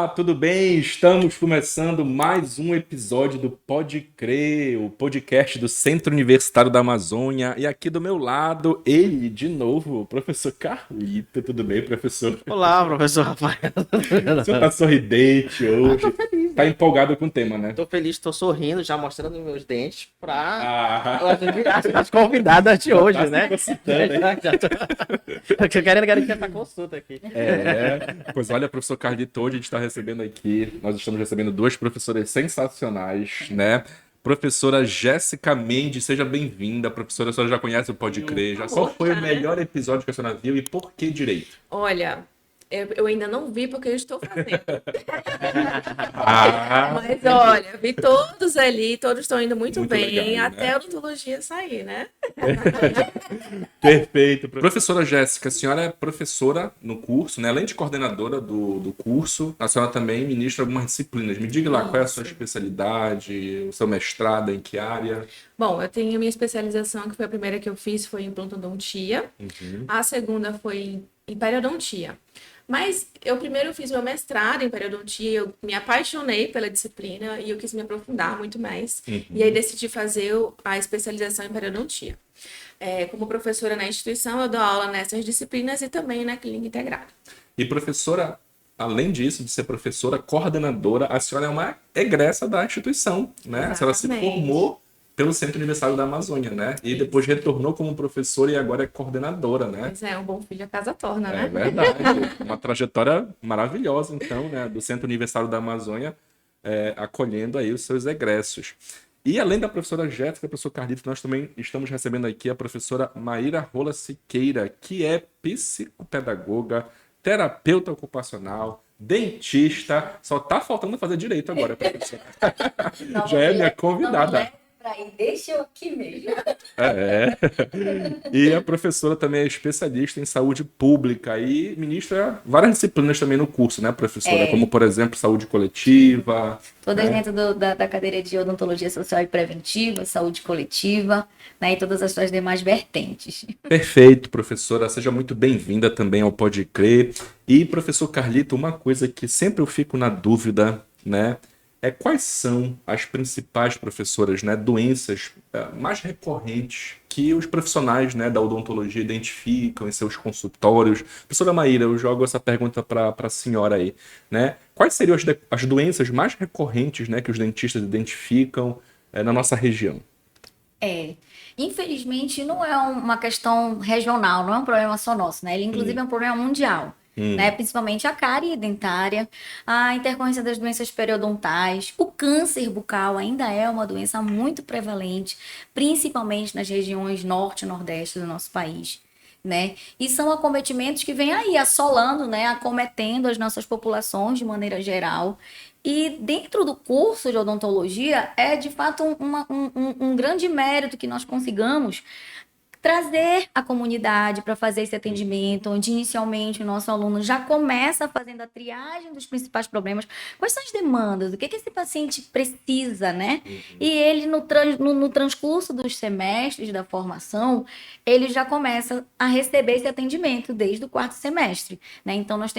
Olá, tudo bem? Estamos começando mais um episódio do Pode Crer, o podcast do Centro Universitário da Amazônia. E aqui do meu lado, ele, de novo, o professor Carlito. Tudo bem, professor? Olá, professor Rafael. O senhor tá sorridente hoje. Tô feliz, Tá né? empolgado com o tema, né? Tô feliz, tô sorrindo, já mostrando meus dentes pra Ah, as convidadas de hoje, tá se né? consultando, hein? Já tô querendo garantir essa consulta aqui. Pois olha, professor Carlito, hoje a gente está recebendo aqui, nós estamos recebendo duas professoras sensacionais, né? Professora Jéssica Mendes, seja bem-vinda. Professora, a senhora já conhece o Pode Crer, já qual foi o melhor episódio que a senhora viu e por que direito? Olha, eu ainda não vi porque eu estou fazendo. Ah, Mas olha, vi todos ali, todos estão indo muito Muito bem, legal, né? até a odontologia sair, né? perfeito. Professora Jéssica, a senhora é professora no curso, né? Além de coordenadora do curso, a senhora também ministra algumas disciplinas. Me diga lá, qual é a sua especialidade, o seu mestrado, em que área? Bom, eu tenho a minha especialização, que foi a primeira que eu fiz, foi em implantodontia. A segunda foi em periodontia. Mas eu primeiro fiz meu mestrado em periodontia, eu me apaixonei pela disciplina e eu quis me aprofundar muito mais. E aí decidi fazer a especialização em periodontia. Como professora na instituição, eu dou aula nessas disciplinas e também na clínica integrada. E professora, além disso, de ser professora, coordenadora, a senhora é uma egressa da instituição, né? A senhora se Exatamente. formou pelo Centro Universitário da Amazônia, né? E depois retornou como professora e agora é coordenadora, né? Mas um bom filho a casa torna, É né? verdade. Uma trajetória maravilhosa, então, né? Do Centro Universitário da Amazônia, acolhendo aí os seus egressos. E além da professora Jéssica, professor Carlito, nós também estamos recebendo aqui a professora Maíra Rola Siqueira, que é psicopedagoga, terapeuta ocupacional, dentista. Só tá faltando fazer direito agora, professora. Já é minha convidada. Deixa eu aqui mesmo. É. E a professora também é especialista em saúde pública e ministra várias disciplinas também no curso, né, professora? Como, por exemplo, saúde coletiva. Todas dentro da cadeira de odontologia social e preventiva, saúde coletiva, né, e todas as suas demais vertentes. Perfeito, professora. Seja muito bem-vinda também ao Pode Crer. E, professor Carlito, uma coisa que sempre eu fico na dúvida, né? Quais são as principais, professoras, né, doenças mais recorrentes que os profissionais, né, da odontologia identificam em seus consultórios? Professora Maíra, eu jogo essa pergunta para a senhora aí, né? Quais seriam as doenças mais recorrentes, né, que os dentistas identificam na nossa região? Infelizmente, não é uma questão regional, não é um problema só nosso, né? Ele, inclusive, é um problema mundial. Né? Principalmente a cárie dentária, a intercorrência das doenças periodontais, o câncer bucal ainda é uma doença muito prevalente, principalmente nas regiões norte e nordeste do nosso país, né? E são acometimentos que vêm aí assolando, né? Acometendo as nossas populações de maneira geral. E dentro do curso de odontologia é de fato um grande mérito que nós consigamos trazer a comunidade para fazer esse atendimento, onde inicialmente o nosso aluno já começa fazendo a triagem dos principais problemas. Quais são as demandas? O que esse paciente precisa, né? E ele, no transcurso dos semestres da formação, ele já começa a receber esse atendimento desde o quarto semestre, né? Então, nós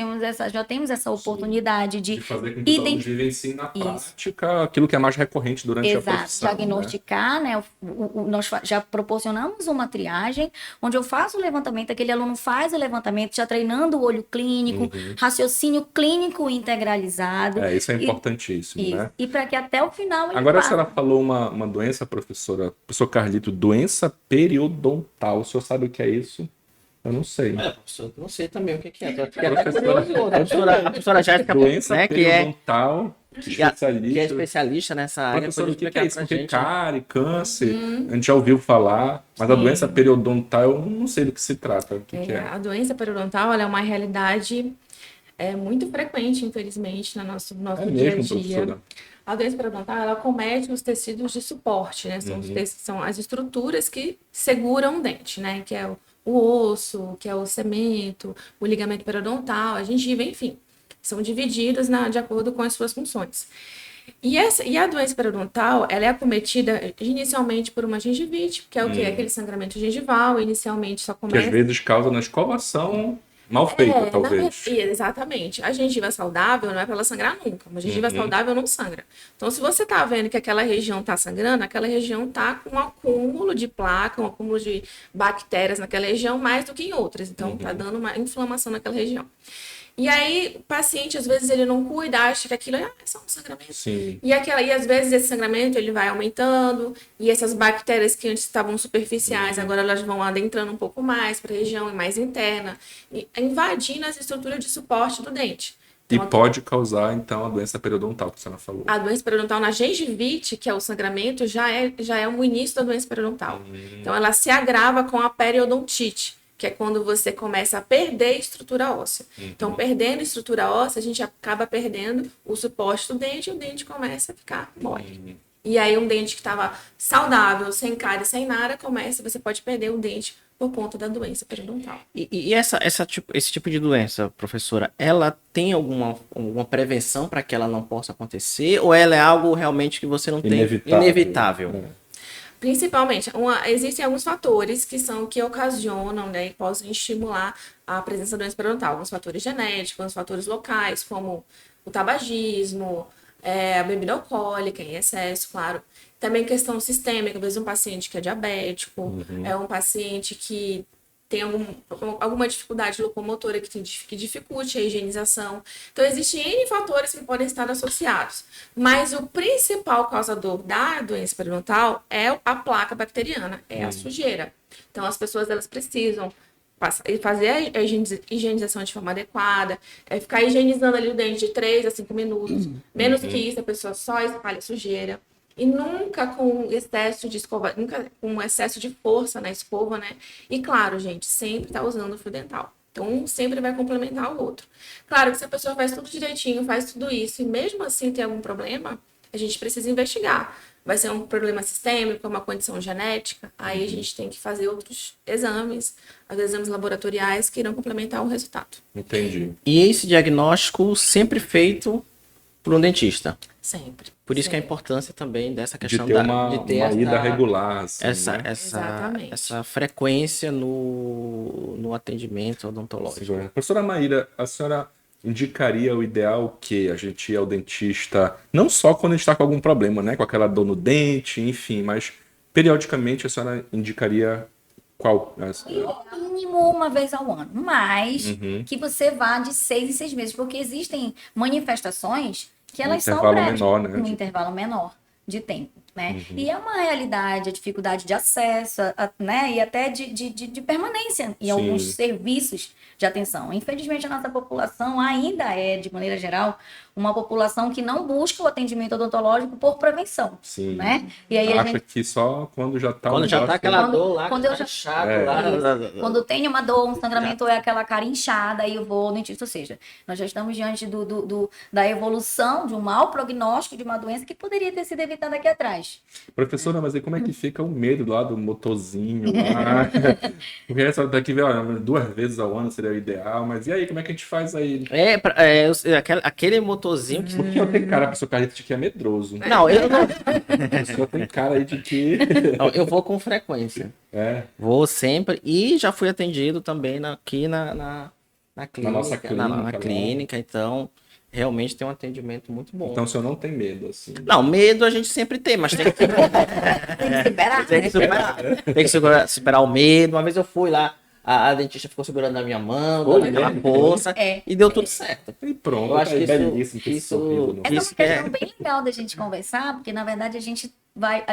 já temos essa oportunidade de fazer com que os alunos vivenciem na prática aquilo que é mais recorrente durante a profissão. Diagnosticar, né? Nós já proporcionamos uma triagem, onde eu faço o levantamento, aquele aluno faz o levantamento, já treinando o olho clínico, raciocínio clínico integralizado. Isso é importantíssimo, né? E para que até o final ele Agora a faça. senhora falou uma doença, professor Carlito, doença periodontal. O senhor sabe o que é isso? Eu não sei. Professor, não sei também o que é. Fiquei até curioso. A professora Jéssica, Doença né, periodontal, que é especialista nessa área. Professor, o que explicar é isso? pra Porque gente, né? cárie, câncer, a gente já ouviu falar, mas a doença periodontal eu não sei do que se trata. O que é? A doença periodontal ela é uma realidade muito frequente, infelizmente, no nosso dia a mesmo, dia. professora? A doença periodontal ela acomete os tecidos de suporte, né? São as estruturas que seguram o dente, né? Que é o osso, que é o cemento, o ligamento periodontal, a gengiva, enfim. São divididos de acordo com as suas funções. E a doença periodontal, ela é acometida inicialmente por uma gengivite, que é o quê? Aquele sangramento gengival, inicialmente só Que às começa... vezes causa na escovação Mal feita, na talvez. exatamente. A gengiva saudável não é para ela sangrar nunca. Uma gengiva saudável não sangra. Então, se você tá vendo que aquela região tá sangrando, aquela região tá com um acúmulo de placa, um acúmulo de bactérias naquela região, mais do que em outras. Então, tá dando uma inflamação naquela região. E aí, o paciente, às vezes, ele não cuida, acha que aquilo é só um sangramento. Sim. E às vezes, esse sangramento, ele vai aumentando, e essas bactérias que antes estavam superficiais, agora elas vão adentrando um pouco mais para a região mais interna, e invadindo as estruturas de suporte do dente. E Então, pode causar, então, a doença periodontal, que a senhora falou. a doença periodontal na gengivite, que é o sangramento, já é o início da doença periodontal. Então, ela se agrava com a periodontite, que é quando você começa a perder estrutura óssea. Então, perdendo estrutura óssea, a gente acaba perdendo o suporte do dente e o dente começa a ficar mole. E aí, um dente que estava saudável, sem cárie, sem nada, você pode perder o dente por conta da doença periodontal. E esse tipo de doença, professora, ela tem alguma prevenção para que ela não possa acontecer? Ou ela é algo realmente que você não tem? Inevitável. Principalmente, existem alguns fatores que ocasionam, né, e podem estimular a presença da doença periodontal. Alguns fatores genéticos, alguns fatores locais, como o tabagismo, a bebida alcoólica em excesso, claro. Também questão sistêmica, às vezes um paciente que é diabético, é um paciente que tem alguma dificuldade locomotora que dificulte a higienização. Então, existem N fatores que podem estar associados. Mas o principal causador da doença periodontal é a placa bacteriana, é a sujeira. Então, as pessoas elas precisam fazer a higienização de forma adequada, ficar higienizando ali o dente de 3 a 5 minutos. Menos que isso, a pessoa só espalha sujeira. E nunca com excesso de escova, nunca com excesso de força na escova, né? E claro, gente, sempre tá usando o fio dental. Então, um sempre vai complementar o outro. Claro que se a pessoa faz tudo direitinho, faz tudo isso, e mesmo assim tem algum problema, a gente precisa investigar. Vai ser um problema sistêmico, uma condição genética, aí a gente tem que fazer outros exames, às vezes exames laboratoriais que irão complementar o resultado. Entendi. E esse diagnóstico sempre feito por um dentista. Sempre. Por isso que a sempre. importância também dessa De questão ter uma essa, ida regular, assim, essa, né? Exatamente. essa frequência no atendimento odontológico. Sim. Professora Maíra, a senhora indicaria o ideal que a gente ir ao dentista, não só quando a gente está com algum problema, né? Com aquela dor no dente, enfim, mas periodicamente a senhora indicaria qual? No mínimo uma vez ao ano, mas que você vá de 6 em 6 meses, porque existem manifestações que elas são intervalo breves, menor, né? num intervalo menor de tempo, né? E é uma realidade, a dificuldade de acesso, né? E até de permanência em Sim. alguns serviços de atenção. Infelizmente, a nossa população ainda é, de maneira geral, uma população que não busca o atendimento odontológico por prevenção, Sim. né? E aí a Acha gente que só quando já tá Quando já tá aquela Quando- dor lá, quando que eu tá já- chato É. lá. Quando tem uma dor, um sangramento, ou é aquela cara inchada, aí eu vou ao dentista. Ou seja, nós já estamos diante da evolução de um mau prognóstico de uma doença que poderia ter sido evitada aqui atrás. Professora, mas aí como é que fica o medo lá do motorzinho lá? Porque essa daqui, olha, 2 vezes ao ano seria o ideal, mas e aí, como é que a gente faz aí? Aquele motorzinho que... Porque eu tenho cara, a pessoa carreta de que é medroso. Não, eu não. A pessoa tem cara aí de que. Não, eu vou com frequência. É. Vou sempre. E já fui atendido também aqui na clínica. nossa clínica, Na né? clínica, então realmente tem um atendimento muito bom. Então o senhor não tem medo, assim. Não, medo a gente sempre tem, mas tem que, Tem que superar. tem que superar. Tem que superar o medo. Uma vez eu fui lá, a dentista ficou segurando na minha mão, Foi dando aquela mesmo? força, É. e deu tudo certo. E pronto, Eu acho tá aí, que isso- belíssimo, com esse isso- sorriso no- Essa é Isso uma que questão bem legal da gente conversar, porque na verdade a gente vai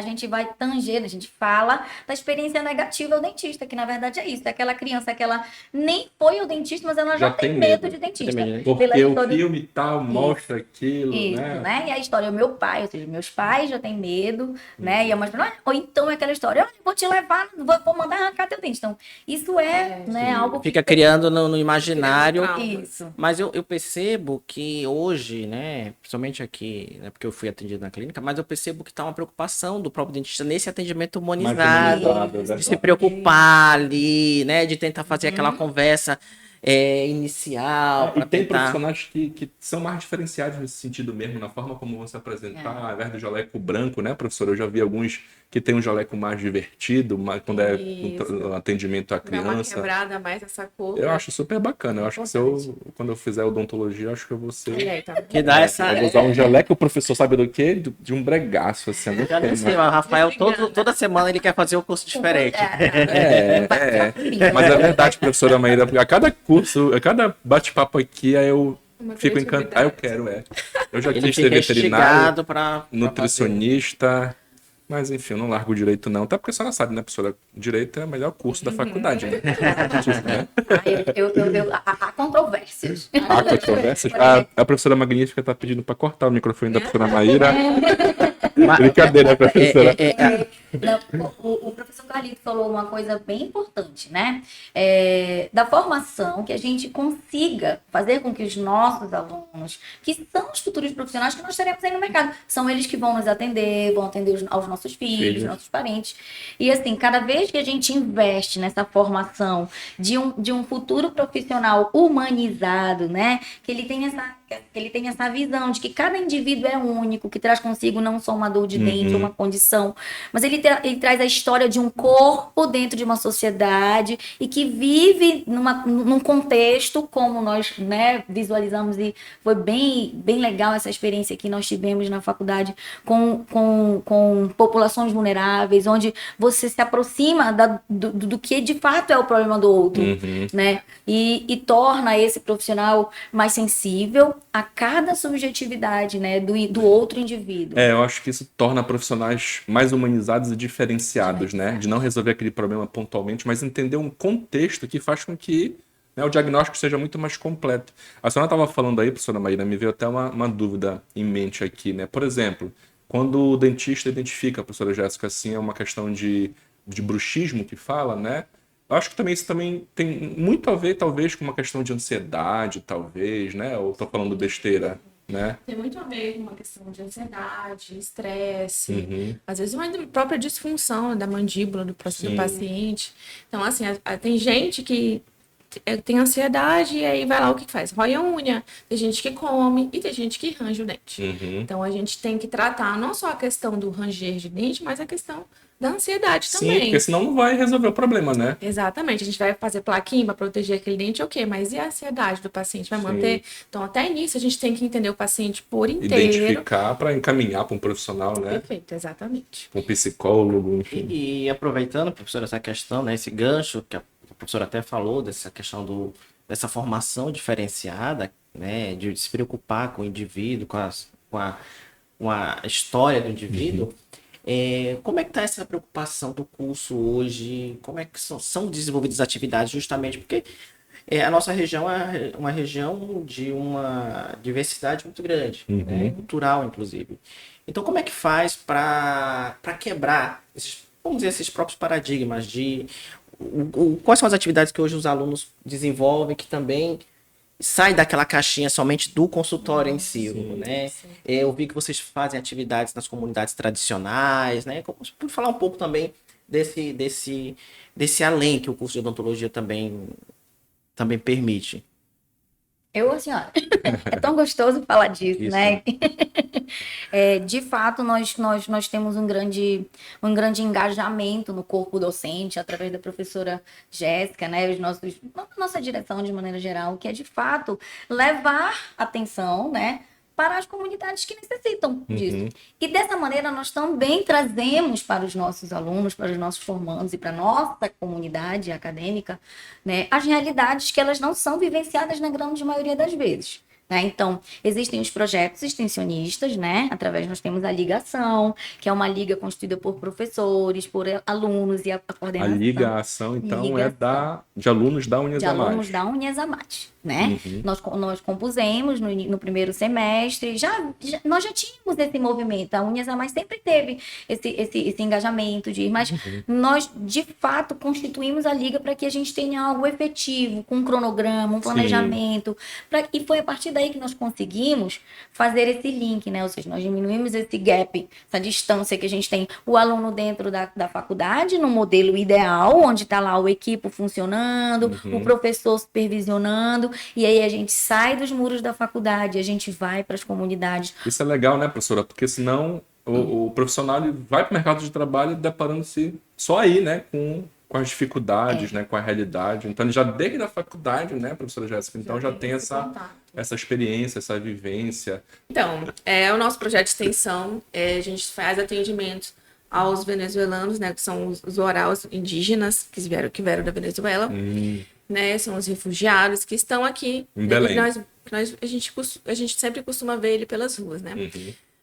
tangendo, a gente fala da experiência negativa ao dentista, que na verdade é isso, é aquela criança que ela nem foi ao dentista, mas ela já tem medo de dentista. Tem medo de Porque Pela o história- filme e tal mostra aquilo, Isso, né? né? E a história, o meu pai, ou seja, meus pais já têm medo, né? E a mãe fala, ou então é aquela história, olha, vou te levar, vou mandar arrancar teu dente. Então, isso né, algo que Fica criando no imaginário. Criando Isso. Mas eu percebo que hoje, né, principalmente aqui, né, porque eu fui atendido na clínica, mas eu percebo que tá uma preocupação do próprio dentista nesse atendimento humanizado, humanizado, de se verdade. preocupar ali, né, de tentar fazer aquela conversa inicial. E tem profissionais que são mais diferenciados nesse sentido mesmo, na forma como vão se apresentar, ao invés do jaleco branco, né, professor? Eu já vi alguns que tem um jaleco mais divertido, quando é um atendimento à criança. Dá uma quebrada mais essa cor. Eu acho super bacana. Eu acho que quando eu fizer odontologia, eu acho que eu vou ser... Que dá essa... Eu vou usar um jaleco, o professor sabe do quê? De um bregaço, assim. Eu já nem sei, mas o Rafael, toda semana ele quer fazer um curso diferente. Mas é verdade, professora Maíra, porque a cada curso, a cada bate-papo aqui, aí eu fico encantado. Eu quero, Eu já quis ser veterinário, nutricionista... Mas, enfim, eu não largo o direito, não. Até porque a senhora sabe, né, professora? Direito é o melhor curso da faculdade, né? Há controvérsias. Há controvérsias? A professora Magnífica está pedindo para cortar o microfone da professora Maíra. Brincadeira, professora. O professor Carlito falou uma coisa bem importante, né? Da formação, que a gente consiga fazer com que os nossos alunos, que são os futuros profissionais que nós teremos aí no mercado, são eles que vão nos atender, vão atender aos nossos filhos, nossos parentes. E assim, cada vez que a gente investe nessa formação de um futuro profissional humanizado, né? Que ele tenha essa visão de que cada indivíduo é único, que traz consigo não só uma dor de dente, uma condição, mas ele traz a história de um corpo dentro de uma sociedade e que vive num contexto como nós, né, visualizamos, e foi bem legal essa experiência que nós tivemos na faculdade com populações vulneráveis, onde você se aproxima do que de fato é o problema do outro, né? E torna esse profissional mais sensível a cada subjetividade, né, do outro indivíduo. Eu acho que isso torna profissionais mais humanizados e diferenciados, né? De não resolver aquele problema pontualmente, mas entender um contexto que faz com que, né, o diagnóstico seja muito mais completo. A senhora estava falando aí, professora Maíra, me veio até uma dúvida em mente aqui, né? Por exemplo, quando o dentista identifica, professora Jéssica, assim, é uma questão de bruxismo que fala, né? Eu acho que também isso também tem muito a ver, talvez, com uma questão de ansiedade, talvez, né? Ou estou falando besteira, né? Tem muito a ver com uma questão de ansiedade, estresse, às vezes uma própria disfunção da mandíbula do paciente. Então, assim, tem gente que tem ansiedade e aí vai lá, o que faz? Rói a unha. Tem gente que come e tem gente que range o dente. Então, a gente tem que tratar não só a questão do ranger de dente, mas a questão da ansiedade também. Sim, porque senão não vai resolver o problema, né? Exatamente. A gente vai fazer plaquinha para proteger aquele dente, ok, mas e a ansiedade do paciente? Vai manter? Então, até nisso, a gente tem que entender o paciente por inteiro. Identificar para encaminhar para um profissional, né? Perfeito, exatamente. Um psicólogo, enfim. E aproveitando, professora, essa questão, né, esse gancho que a professora até falou, dessa questão dessa formação diferenciada, né, de se preocupar com o indivíduo, com a história do indivíduo. Como é que está essa preocupação do curso hoje? Como é que são desenvolvidas atividades justamente porque a nossa região é uma região de uma diversidade muito grande, né? Cultural, inclusive. Então, como é que faz para quebrar esses próprios paradigmas de quais são as atividades que hoje os alunos desenvolvem que também sai daquela caixinha somente do consultório em si, né? Eu vi que vocês fazem atividades nas comunidades tradicionais, né? Por falar um pouco também desse além que o curso de odontologia também permite. Assim, ó, é tão gostoso falar disso, né? De fato, nós temos um grande engajamento no corpo docente, através da professora Jéssica, né? Nossa direção, de maneira geral, que é, de fato, levar atenção, né, para as comunidades que necessitam disso. E dessa maneira nós também trazemos para os nossos alunos, para os nossos formandos e para a nossa comunidade acadêmica, né, as realidades que elas não são vivenciadas na grande maioria das vezes. Né? Então, existem os projetos extensionistas, né? Nós temos a ligação, que é uma liga constituída por professores, por alunos e a coordenação. A ligação, então, é de alunos da Unhas a Mais. De alunos da Unhas a Mais, né? Nós compusemos no primeiro semestre, nós já tínhamos esse movimento, a Unhas a Mais sempre teve esse engajamento mas nós, de fato, constituímos a liga para que a gente tenha algo efetivo, com um cronograma, um planejamento, e foi a partir daí que nós conseguimos fazer esse link, né? Ou seja, nós diminuímos esse gap, essa distância que a gente tem, o aluno dentro da faculdade, no modelo ideal, onde está lá o equipo funcionando, o professor supervisionando, e aí a gente sai dos muros da faculdade, a gente vai para as comunidades. Isso é legal, né, professora? Porque senão o profissional ele vai para o mercado de trabalho deparando-se só aí, né, com as dificuldades, né, com a realidade. Então, ele já desde a faculdade, né, professora Jéssica? Então, já tem essa experiência, essa vivência. Então, o nosso projeto de extensão, a gente faz atendimento aos venezuelanos, né, que são os oraus indígenas que vieram da Venezuela, né, são os refugiados que estão aqui. Em Belém. A gente sempre costuma ver ele pelas ruas, né?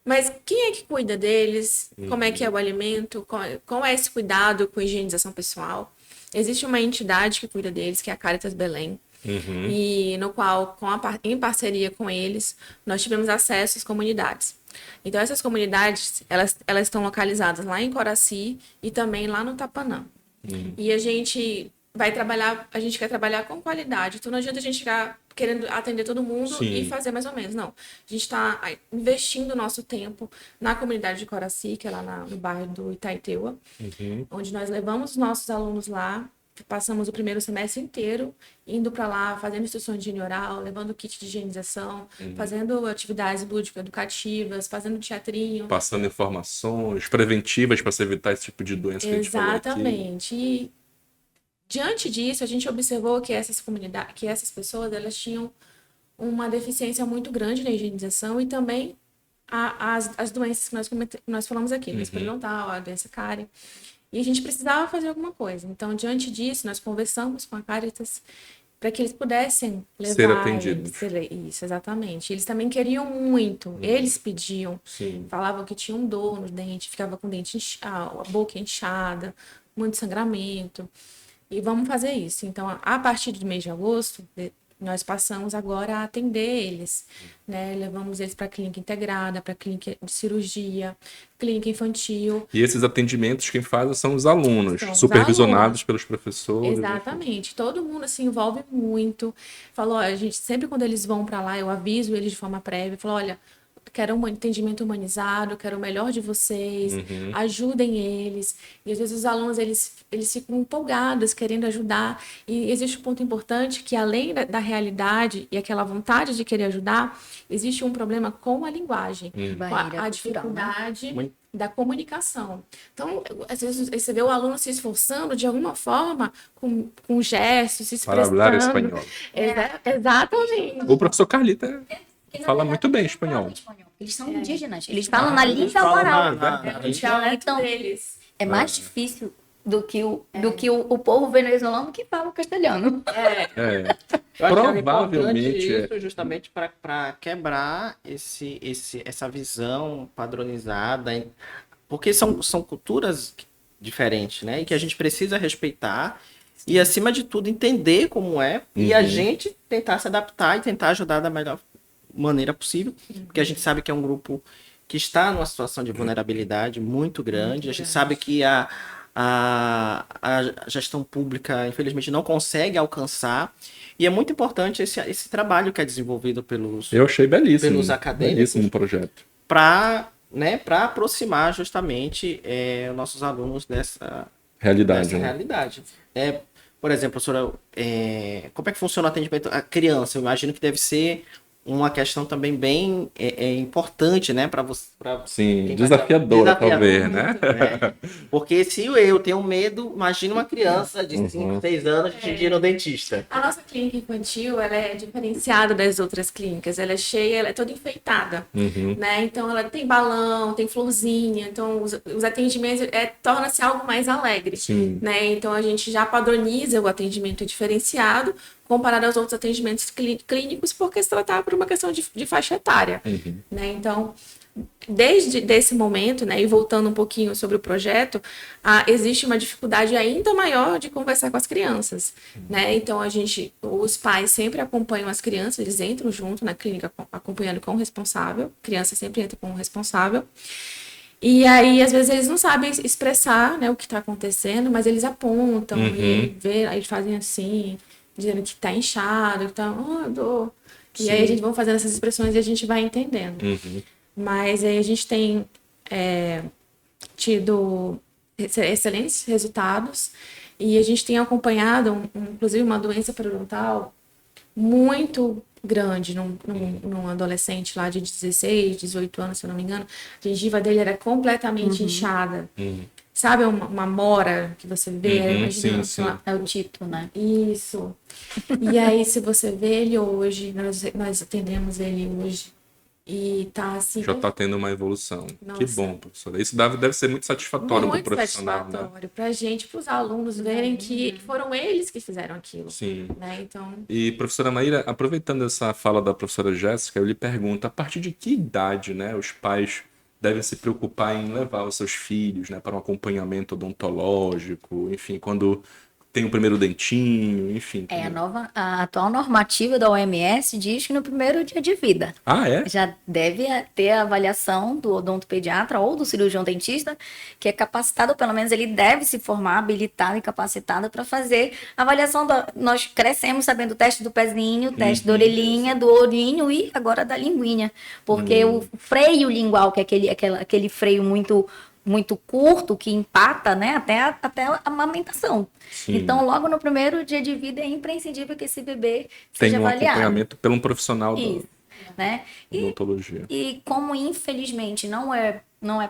Mas quem é que cuida deles? Como é que é o alimento? Qual é esse cuidado com higienização pessoal? Existe uma entidade que cuida deles, que é a Caritas Belém, e no qual, em parceria com eles, nós tivemos acesso às comunidades. Então, essas comunidades, elas estão localizadas lá em Coraci e também lá no Tapanã. E a gente quer trabalhar com qualidade. Então, não adianta a gente ficar querendo atender todo mundo e fazer mais ou menos. Não. A gente está investindo o nosso tempo na comunidade de Coraci, que é lá no bairro do Itaiteua, onde nós levamos os nossos alunos lá, passamos o primeiro semestre inteiro indo para lá, fazendo instruções de higiene oral, levando kit de higienização, fazendo atividades lúdico-educativas, fazendo teatrinho. Passando informações preventivas para se evitar esse tipo de doença que a gente falou aqui. Exatamente. E diante disso, a gente observou que essas pessoas, elas tinham uma deficiência muito grande na higienização e também as doenças que nós falamos aqui, doença periodontal, a doença cárie. E a gente precisava fazer alguma coisa. Então, diante disso, nós conversamos com a Caritas para que eles pudessem levar ser atendidos. Isso, exatamente. Eles também queriam muito. Eles pediam. Sim. Falavam que tinham dor no dente, ficava com o dente a boca inchada, muito sangramento. E vamos fazer isso. Então, a partir do mês de agosto, nós passamos agora a atender eles, né? Levamos eles para a clínica integrada, para a clínica de cirurgia, clínica infantil. E esses atendimentos quem faz são os alunos, supervisionados pelos professores. Exatamente. Todo mundo se envolve muito. Falou, a gente sempre quando eles vão para lá, eu aviso eles de forma prévia, falo, olha, quero um atendimento humanizado, quero o melhor de vocês, ajudem eles. E às vezes os alunos, eles ficam empolgados, querendo ajudar. E existe um ponto importante que além da realidade e aquela vontade de querer ajudar, existe um problema com a linguagem, com a dificuldade da comunicação. Então, às vezes você vê o aluno se esforçando de alguma forma, com gestos, se expressando. Para falar espanhol. Exatamente. O professor Carlita fala muito bem espanhol. Eles são indígenas, eles falam na língua oral. Então, deles. É mais difícil do que o povo venezuelano que fala o castelhano. Eu acho Provavelmente que é importante isso justamente para quebrar essa visão padronizada, porque são culturas diferentes, né? E que a gente precisa respeitar e, acima de tudo, entender como é e a gente tentar se adaptar e tentar ajudar da melhor maneira possível, porque a gente sabe que é um grupo que está numa situação de vulnerabilidade muito grande, a gente sabe que a gestão pública, infelizmente, não consegue alcançar, e é muito importante esse trabalho que é desenvolvido pelos acadêmicos, belíssimo projeto, para aproximar justamente os nossos alunos dessa realidade. Por exemplo, professora, como é que funciona o atendimento à criança? Eu imagino que deve ser uma questão também bem importante, né, para você. Sim, desafiadora, talvez, né? Porque se eu tenho medo, imagina uma criança de 5, 6 anos de ir no dentista. A nossa clínica infantil, ela é diferenciada das outras clínicas. Ela é cheia, ela é toda enfeitada, né? Então, ela tem balão, tem florzinha. Então, os atendimentos torna-se algo mais alegre, né? Então, a gente já padroniza o atendimento diferenciado comparado aos outros atendimentos clínicos, porque se tratava por uma questão de faixa etária, né? Então, desde esse momento, né, e voltando um pouquinho sobre o projeto, existe uma dificuldade ainda maior de conversar com as crianças, né? Então, os pais sempre acompanham as crianças, eles entram junto na clínica acompanhando com o responsável, a criança sempre entra com o responsável, e aí, às vezes, eles não sabem expressar, né, o que está acontecendo, mas eles apontam, e aí eles fazem assim, dizendo que tá inchado, que tá, dor. E aí a gente vai fazendo essas expressões e a gente vai entendendo. Mas aí a gente tem tido excelentes resultados e a gente tem acompanhado, inclusive, uma doença periodontal muito grande num adolescente lá de 16, 18 anos, se eu não me engano. A gengiva dele era completamente inchada. Sabe uma mora que você vê? Imagina, sim. É o Tito, né? Isso. E aí, se você vê ele hoje, nós atendemos ele hoje e tá assim... Já está tendo uma evolução. Nossa. Que bom, professora. Isso deve ser muito satisfatório para o muito profissional, né? satisfatório pra gente, pros alunos verem que foram eles que fizeram aquilo. Sim. Né? Então, E, professora Maíra, aproveitando essa fala da professora Jéssica, eu lhe pergunto, a partir de que idade, né, os pais devem se preocupar em levar os seus filhos, né, para um acompanhamento odontológico, enfim, quando tem o primeiro dentinho, enfim. A atual normativa da OMS diz que no primeiro dia de vida. Ah, é? Já deve ter a avaliação do odontopediatra ou do cirurgião dentista, que é capacitado, pelo menos ele deve se formar habilitado e capacitado para fazer a avaliação. Nós crescemos sabendo o teste do pezinho, o teste da orelhinha, do olhinho e agora da linguinha. Porque o freio lingual, que é aquele freio muito curto, que empata, né, até a amamentação. Sim. Então, logo no primeiro dia de vida, é imprescindível que esse bebê Tem seja um avaliado. acompanhamento por um profissional Isso, né? da odontologia. E como, infelizmente, não é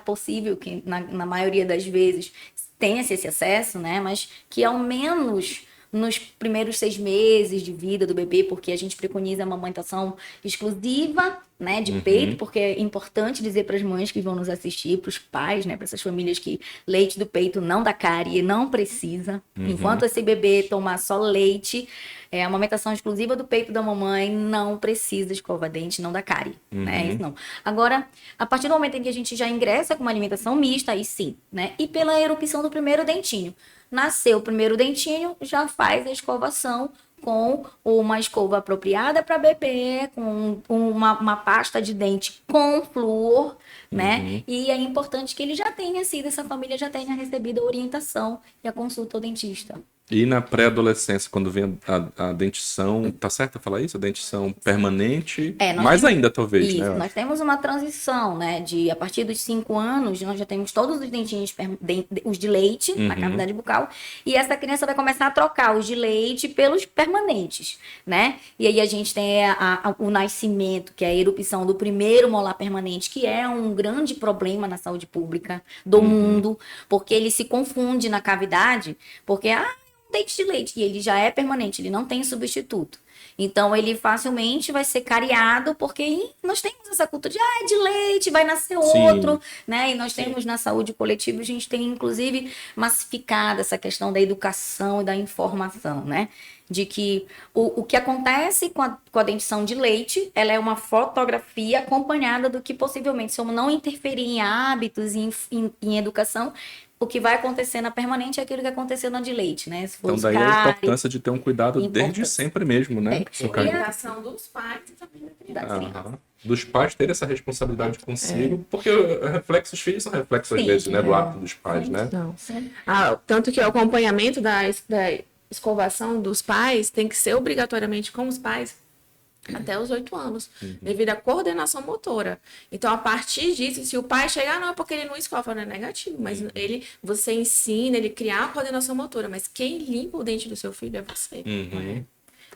possível que, na maioria das vezes, tenha-se esse acesso, né, mas que ao menos nos primeiros 6 meses de vida do bebê, porque a gente preconiza a amamentação exclusiva, né, de peito, porque é importante dizer para as mães que vão nos assistir, para os pais, né, para essas famílias que leite do peito não dá cárie, não precisa. Enquanto esse bebê tomar só leite, a amamentação exclusiva do peito da mamãe não precisa escova dente, não dá cárie, né, isso não. Agora, a partir do momento em que a gente já ingressa com uma alimentação mista, aí sim, né, e pela erupção do primeiro dentinho. Nasceu o primeiro dentinho, já faz a escovação com uma escova apropriada para bebê, com uma pasta de dente com flúor, né? E é importante que ele já tenha sido, essa família já tenha recebido a orientação e a consulta ao dentista. E na pré-adolescência, quando vem a dentição, tá certo falar isso? A dentição permanente, mais ainda talvez, isso, né? Nós temos uma transição, né, a partir dos 5 anos, nós já temos todos os dentinhos, os de leite, na cavidade bucal, e essa criança vai começar a trocar os de leite pelos permanentes, né? E aí a gente tem o nascimento, que é a erupção do primeiro molar permanente, que é um grande problema na saúde pública do mundo, porque ele se confunde na cavidade, porque dente de leite, e ele já é permanente, ele não tem substituto. Então, ele facilmente vai ser cariado, porque nós temos essa cultura de, é de leite, vai nascer outro, né? E nós temos na saúde coletiva, a gente tem, inclusive, massificado essa questão da educação e da informação, né? De que o que acontece com a dentição de leite, ela é uma fotografia acompanhada do que possivelmente, se eu não interferir em hábitos e em educação, o que vai acontecer na permanente é aquilo que aconteceu na de leite, né? Se for Então daí a importância de ter um cuidado desde sempre mesmo, né? a orientação dos pais e também da criança. Dos pais terem essa responsabilidade consigo, porque reflexos, os filhos são reflexos às vezes, né? Do hábito dos pais, né? Tanto que o acompanhamento da escovação dos pais tem que ser obrigatoriamente com os pais até os 8 anos, devido à coordenação motora. Então, a partir disso, se o pai chegar, não é porque ele não escova, não é negativo, mas você ensina ele a criar a coordenação motora, mas quem limpa o dente do seu filho é você.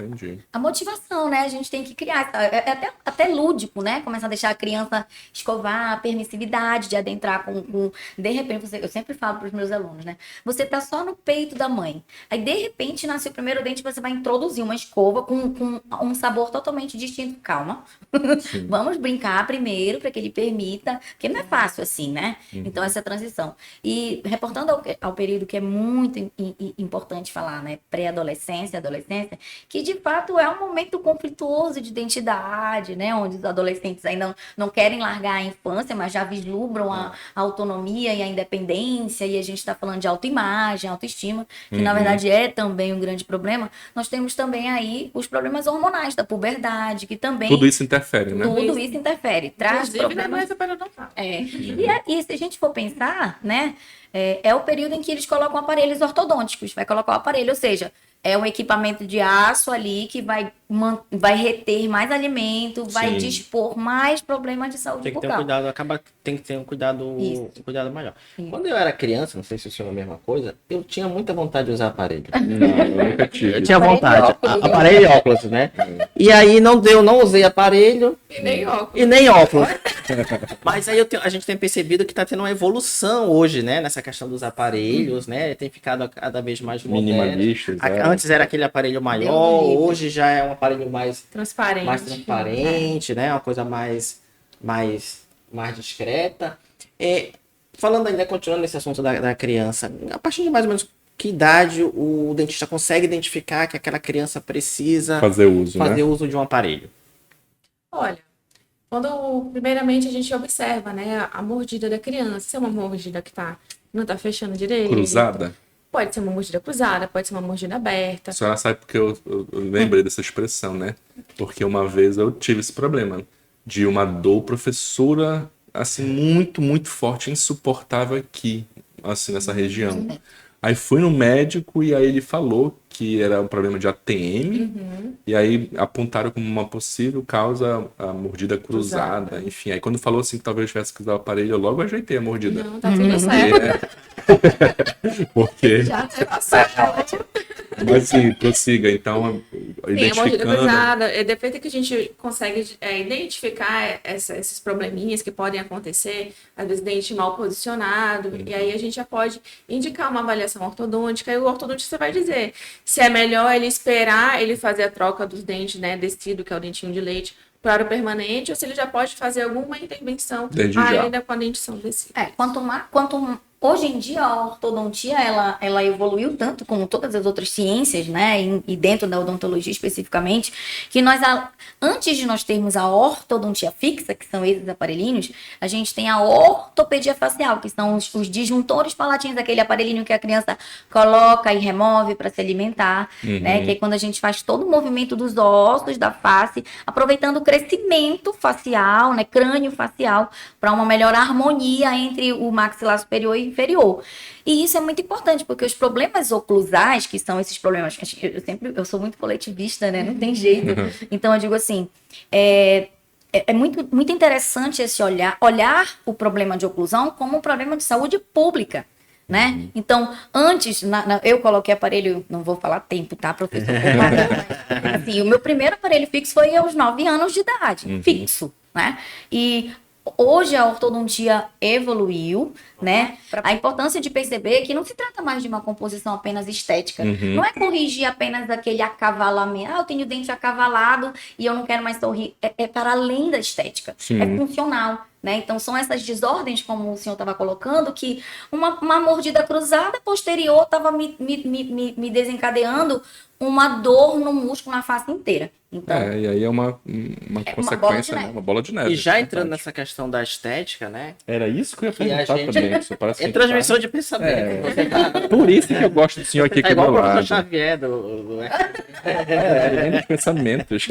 Entendi. A motivação, né? A gente tem que criar. É até lúdico, né? Começar a deixar a criança escovar, a permissividade de adentrar com... De repente, eu sempre falo para os meus alunos, né? Você tá só no peito da mãe. Aí, de repente, nasce o primeiro dente, você vai introduzir uma escova com um sabor totalmente distinto. Calma. Vamos brincar primeiro para que ele permita, porque não é fácil assim, né? Então, essa transição. E reportando ao período que é muito importante falar, né? Pré-adolescência, adolescência, que de fato é um momento conflituoso de identidade, né? Onde os adolescentes ainda não querem largar a infância, mas já vislumbram a autonomia e a independência, e a gente está falando de autoimagem, autoestima, que na verdade é também um grande problema. Nós temos também aí os problemas hormonais da puberdade, que também... Tudo isso interfere, né? Tudo isso interfere. Traz problemas... E se a gente for pensar, né? É o período em que eles colocam aparelhos ortodônticos. Vai colocar o aparelho, ou seja... É um equipamento de aço ali que vai vai reter mais alimento, vai Sim. dispor mais problemas de saúde Tem que ter um bucal. cuidado, tem que ter um cuidado, Isso. um cuidado maior. Isso. Quando eu era criança, não sei se o senhor é a mesma coisa, eu tinha muita vontade de usar aparelho. Não, eu nunca tive. Eu tinha Aparelho vontade. e óculos. Aparelho e óculos, né? E aí não deu, não usei aparelho E nem óculos. e nem óculos. Mas aí a gente tem percebido que está tendo uma evolução hoje, né? Nessa questão dos aparelhos, né? Tem ficado cada vez mais moderno. Minimalistas, é. Antes era aquele aparelho maior, Deus livre. hoje já é um aparelho mais transparente, né? Uma coisa mais discreta. Falando ainda, continuando nesse assunto da criança, a partir de mais ou menos que idade o dentista consegue identificar que aquela criança precisa Fazer uso, né? uso de um aparelho? Olha, primeiramente a gente observa, né, a mordida da criança. Se é uma mordida que não tá fechando direito. Cruzada? Pode ser uma mordida cruzada, pode ser uma mordida aberta. A senhora sabe porque eu lembrei dessa expressão, né? Porque uma vez eu tive esse problema de uma dor professora, assim, muito, muito forte, insuportável aqui, assim, nessa região. Aí fui no médico e aí ele falou que era um problema de ATM, e aí apontaram como uma possível causa a mordida cruzada, enfim. Aí quando falou assim que talvez eu tivesse que usar o aparelho, eu logo ajeitei a mordida. Não, tá tudo certo. Porque, Já tá certo. mas sim, prossiga, então, Sim, a mordida identificando... cruzada, é defeito que a gente consegue identificar esses probleminhas que podem acontecer, às vezes dente mal posicionado, e aí a gente já pode indicar uma avaliação ortodôntica, e o ortodontista vai dizer se é melhor ele esperar ele fazer a troca dos dentes, né, descido, que é o dentinho de leite, para o permanente, ou se ele já pode fazer alguma intervenção Desde já. ainda com a dentição descida. Hoje em dia a ortodontia ela evoluiu tanto como todas as outras ciências, né, e dentro da odontologia especificamente, que antes de nós termos a ortodontia fixa, que são esses aparelhinhos, a gente tem a ortopedia facial, que são os disjuntores palatinos, aquele aparelhinho que a criança coloca e remove para se alimentar, né, que é quando a gente faz todo o movimento dos ossos da face, aproveitando o crescimento facial, né, crânio facial, para uma melhor harmonia entre o maxilar superior e inferior. E isso é muito importante, porque os problemas oclusais, que são esses problemas que eu sou muito coletivista, né? Não tem jeito. Então eu digo assim, é muito, muito interessante esse olhar o problema de oclusão como um problema de saúde pública. Né? Então, antes, eu coloquei aparelho, não vou falar tempo, tá, professor? Mas, assim, o meu primeiro aparelho fixo foi aos 9 anos de idade, fixo, né? E hoje a ortodontia evoluiu, né? A importância de perceber que não se trata mais de uma composição apenas estética. Não é corrigir apenas aquele acavalamento. Eu tenho o dente acavalado e eu não quero mais sorrir. É para além da estética. Sim. É funcional. Né? Então, são essas desordens, como o senhor estava colocando, que uma mordida cruzada posterior estava me desencadeando uma dor no músculo na face inteira. Então, e aí é uma consequência, né? Uma bola de neve. E já verdade. entrando nessa questão da estética, né? Era isso que eu ia Que a perguntar gente- também. Você parece É que transmissão tá- de pensamento. Você tá, Por isso que eu gosto do senhor aqui tá do igual o meu professor lado. Xavier Linha de pensamentos.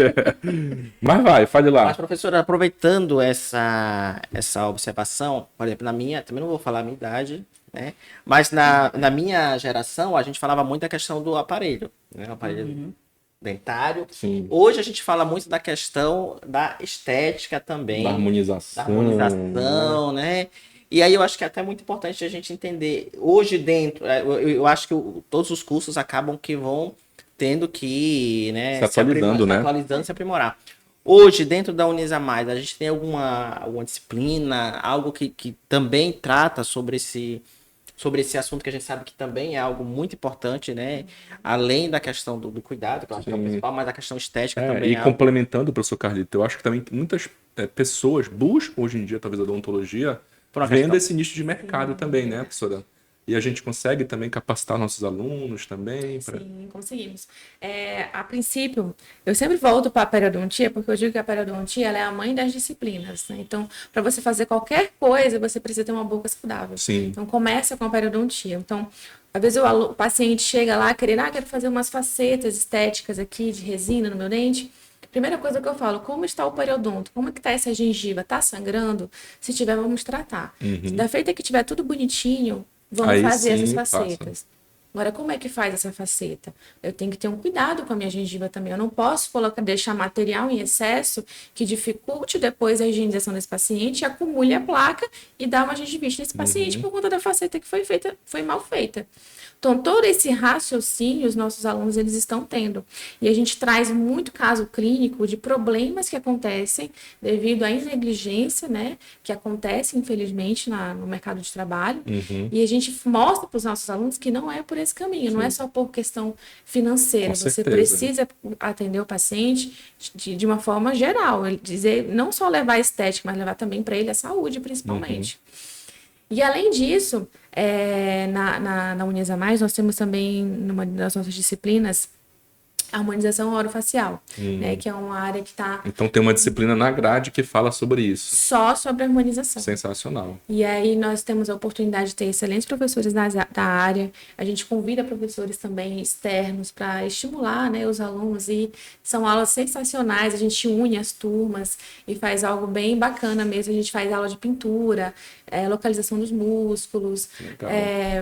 Mas vai, fale lá. Mas, professora, aproveitando essa observação, por exemplo, na minha, também não vou falar a minha idade, né? Mas na minha geração, a gente falava muito da questão do aparelho, né? O aparelho dentário. Sim. Hoje a gente fala muito da questão da estética também. Da Da harmonização. harmonização, né? E aí eu acho que é até muito importante a gente entender. Hoje dentro, eu acho que todos os cursos acabam que vão tendo que, né, Se atualizando, né? se atualizando, se aprimorar. Hoje, dentro da Unisa Mais, a gente tem alguma disciplina, algo que também trata sobre esse assunto que a gente sabe que também é algo muito importante, né? Além da questão do cuidado, que eu acho que é o Sim. principal, mas a questão estética também E é algo. complementando, professor Carlito, eu acho que também muitas pessoas buscam hoje em dia, talvez, a odontologia, Por uma vendo questão. esse nicho de mercado também, né, professora? E a gente consegue também capacitar nossos alunos também. Sim, conseguimos. A princípio, eu sempre volto para a periodontia, porque eu digo que a periodontia ela é a mãe das disciplinas, né? Então, para você fazer qualquer coisa, você precisa ter uma boca saudável. Sim. Então, começa com a periodontia. Então, às vezes o paciente chega lá querendo, quero fazer umas facetas estéticas aqui de resina no meu dente. Primeira coisa que eu falo, como está o periodonto? Como é que está essa gengiva? Está sangrando? Se tiver, vamos tratar. Da feita que tiver tudo bonitinho, vamos Aí fazer sim, essas facetas. Agora, como é que faz essa faceta? Eu tenho que ter um cuidado com a minha gengiva também. Eu não posso deixar material em excesso que dificulte depois a higienização desse paciente, acumule a placa e dá uma gengivite nesse paciente por conta da faceta que foi mal feita. Então, todo esse raciocínio, os nossos alunos, eles estão tendo. E a gente traz muito caso clínico de problemas que acontecem devido à negligência, né? Que acontece, infelizmente, no mercado de trabalho. E a gente mostra para os nossos alunos que não é por esse caminho, não é só por questão financeira. Com Você certeza. precisa atender o paciente de uma forma geral. Ele dizer, não só levar a estética, mas levar também para ele a saúde, principalmente. E além disso, na Uniasa Mais, nós temos também, numa das nossas disciplinas, a harmonização orofacial, né, que é uma área que está Então tem uma disciplina na grade que fala sobre isso. só sobre a harmonização. Sensacional. E aí nós temos a oportunidade de ter excelentes professores da área. A gente convida professores também externos para estimular, né, os alunos. E são aulas sensacionais. A gente une as turmas e faz algo bem bacana mesmo. A gente faz aula de pintura, localização dos músculos,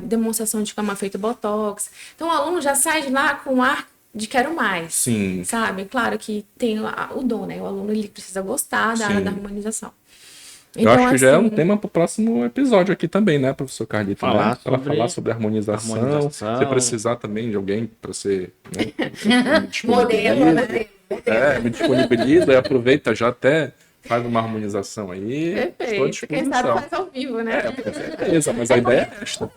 demonstração de como é feito botox. Então o aluno já sai de lá com ar de quero mais. Sim. Sabe? Claro que tem o dom, né? O aluno ele precisa gostar da área da harmonização. Eu acho que já é um tema para o próximo episódio aqui também, né, professor Carlito? Falar sobre harmonização. Se precisar também de alguém para ser... Modelo, né? Me disponibiliza e aproveita, já até faz uma harmonização aí. Perfeito. Quem sabe faz ao vivo, né? Com certeza, mas a ideia é esta.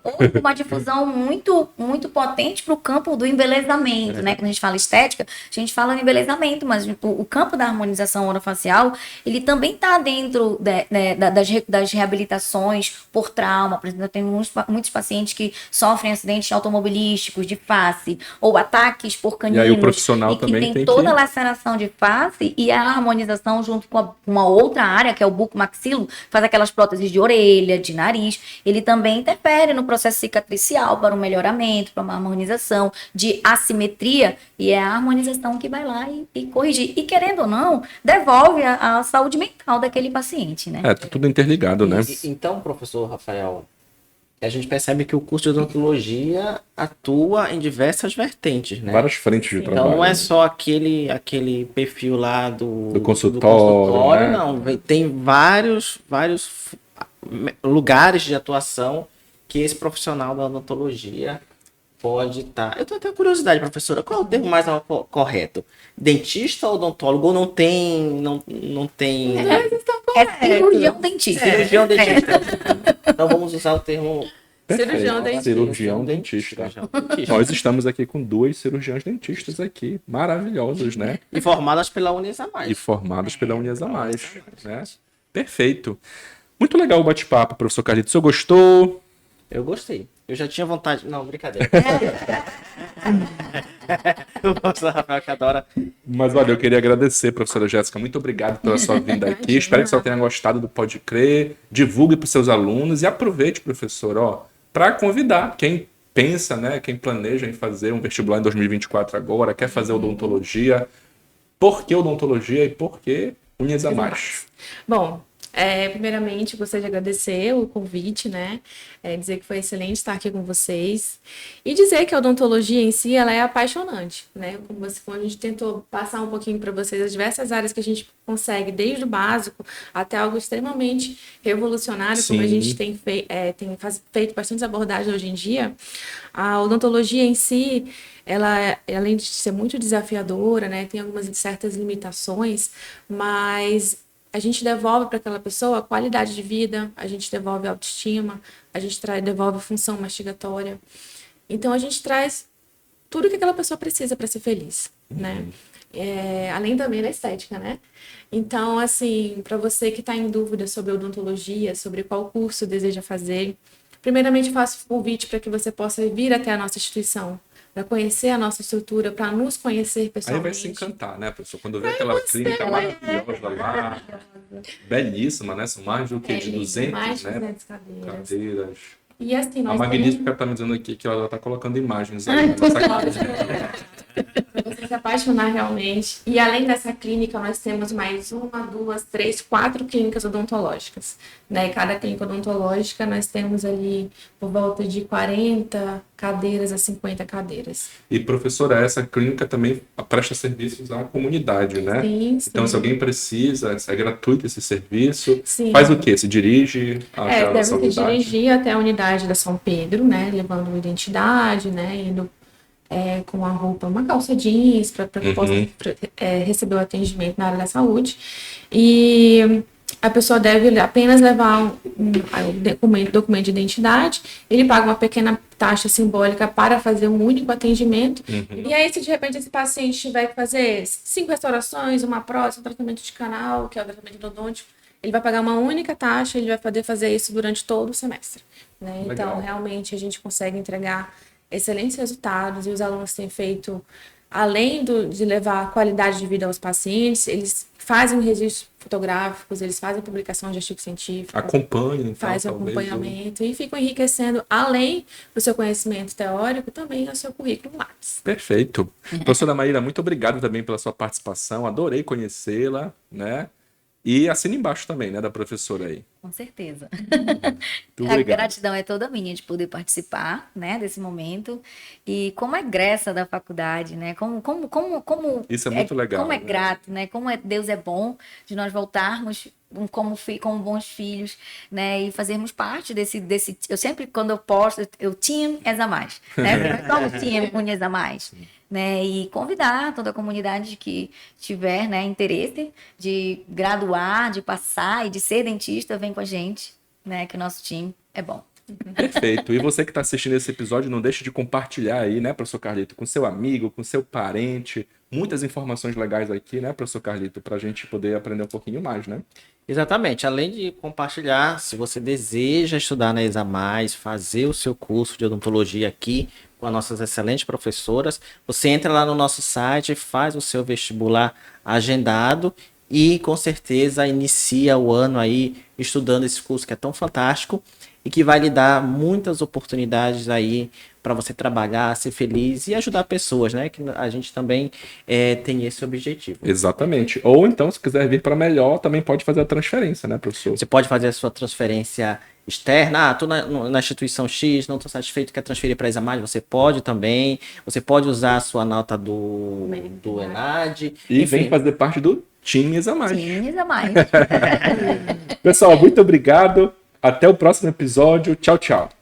Houve uma difusão muito, muito potente para o campo do embelezamento, né? Quando a gente fala estética, a gente fala em embelezamento, mas o campo da harmonização orofacial, ele também está dentro das reabilitações por trauma. Por exemplo, eu tenho muitos pacientes que sofrem acidentes automobilísticos de face ou ataques por caninos. E aí o profissional e que também tem toda a laceração de face e a harmonização junto com uma outra área, que é o bucomaxilo, faz aquelas próteses de orelha, de nariz. Ele também interfere no processo cicatricial para um melhoramento, para uma harmonização de assimetria, e é a harmonização que vai lá e corrigir. E querendo ou não, devolve a saúde mental daquele paciente, né? Tá tudo interligado, né? Então, professor Rafael, a gente percebe que o curso de odontologia atua em diversas vertentes, né? Várias frentes de trabalho. Então não é só aquele perfil lá do consultório, né? Não. Tem vários lugares de atuação que esse profissional da odontologia pode estar. Eu tenho até curiosidade, professora, qual é o termo mais correto? Dentista ou odontólogo? Ou não tem... É cirurgião dentista. Cirurgião dentista. Então vamos usar o termo... Cirurgião dentista. Nós estamos aqui com 2 cirurgiões dentistas aqui, maravilhosos, né? E formadas pela Uniasa Mais. Né? Perfeito. Muito legal o bate-papo, professor Carlito. O senhor gostou? Eu gostei. Eu já tinha vontade... Não, brincadeira. O professor Rafael que adora. Mas olha, eu queria agradecer, professora Jéssica. Muito obrigado pela sua vinda aqui. Espero que você tenha gostado do Pode Crer. Divulgue para os seus alunos e aproveite, professor, para convidar quem pensa, né, quem planeja em fazer um vestibular em 2024 agora, quer fazer odontologia. Por que odontologia e por que Uniasa Mais? Bom, primeiramente, gostaria de agradecer o convite, né? Dizer que foi excelente estar aqui com vocês. E dizer que a odontologia em si, ela é apaixonante, né? Como a gente tentou passar um pouquinho para vocês as diversas áreas que a gente consegue, desde o básico até algo extremamente revolucionário, como a gente tem feito bastante abordagens hoje em dia. A odontologia em si, ela, além de ser muito desafiadora, né? Tem algumas certas limitações, mas... a gente devolve para aquela pessoa a qualidade de vida, a gente devolve a autoestima, a gente devolve a função mastigatória. Então, a gente traz tudo que aquela pessoa precisa para ser feliz, né? Além também da estética, né? Então, assim, para você que está em dúvida sobre odontologia, sobre qual curso deseja fazer, primeiramente faço o convite para que você possa vir até a nossa instituição, para conhecer a nossa estrutura, para nos conhecer pessoalmente. Aí vai se encantar, né, professor? Quando vê aquela clínica maravilhosa lá, belíssima, né? São mais do que de 200, mais de né? 200 cadeiras. E assim, A nós Magnífica está me dizendo aqui que ela está colocando imagens aí na nossa casa. Você vai se apaixonar realmente. E além dessa clínica, nós temos mais 1, 2, 3, 4 clínicas odontológicas. Né? E cada clínica odontológica nós temos ali por volta de 40 cadeiras a 50 cadeiras. E, professora, essa clínica também presta serviços à comunidade, né? Sim, Então, sim. se alguém precisa, é gratuito esse serviço. Sim. Faz o quê? Se dirige até a Deve nossa se unidade? dirigir até a unidade da São Pedro, né? Levando identidade, né? Indo com a roupa, uma calça jeans, para que possa receber o atendimento na área da saúde. E a pessoa deve apenas levar um documento de identidade, ele paga uma pequena taxa simbólica para fazer um único atendimento. E aí, se de repente esse paciente tiver que fazer 5 restaurações, uma prótese, um tratamento de canal, que é o tratamento endodôntico, ele vai pagar uma única taxa, ele vai poder fazer isso durante todo o semestre. Né? Então, realmente, a gente consegue entregar excelentes resultados e os alunos têm feito, além de levar qualidade de vida aos pacientes, eles fazem registros fotográficos, eles fazem publicação de artigo científico, acompanham, fazem acompanhamento e ficam enriquecendo, além do seu conhecimento teórico, também o seu currículo Lattes. Perfeito. Professora Maíra, muito obrigado também pela sua participação, adorei conhecê-la, né? E assina embaixo também, né, da professora aí. Com certeza. Muito A obrigado. gratidão é toda minha de poder participar, né, desse momento. E como é egressa da faculdade, né? Como Isso é muito legal, Como é né? grato, né? Deus é bom de nós voltarmos como bons filhos, né? E fazermos parte desse. Eu sempre, quando eu posto, eu team as a mais, né? Nós somos team Unias a mais. Né, e convidar toda a comunidade que tiver, né, interesse de graduar, de passar e de ser dentista, vem com a gente, né, que o nosso time é bom. Perfeito. E você que está assistindo esse episódio, não deixe de compartilhar aí, né, professor Carlito, com seu amigo, com seu parente. Muitas informações legais aqui, né, professor Carlito, para a gente poder aprender um pouquinho mais, né? Exatamente. Além de compartilhar, se você deseja estudar na ESA+, fazer o seu curso de odontologia aqui com as nossas excelentes professoras, você entra lá no nosso site, faz o seu vestibular agendado e com certeza inicia o ano aí estudando esse curso que é tão fantástico e que vai lhe dar muitas oportunidades aí para você trabalhar, ser feliz e ajudar pessoas, né? Que a gente também tem esse objetivo. Exatamente. Ou então, se quiser vir para melhor, também pode fazer a transferência, né, professor? Você pode fazer a sua transferência externa. Estou na instituição X, não estou satisfeito, quer transferir para a ESA+, você pode também. Você pode usar a sua nota do ENAD. E vem fazer parte do Time a Mais. Time a mais. Pessoal, muito obrigado. Até o próximo episódio. Tchau, tchau.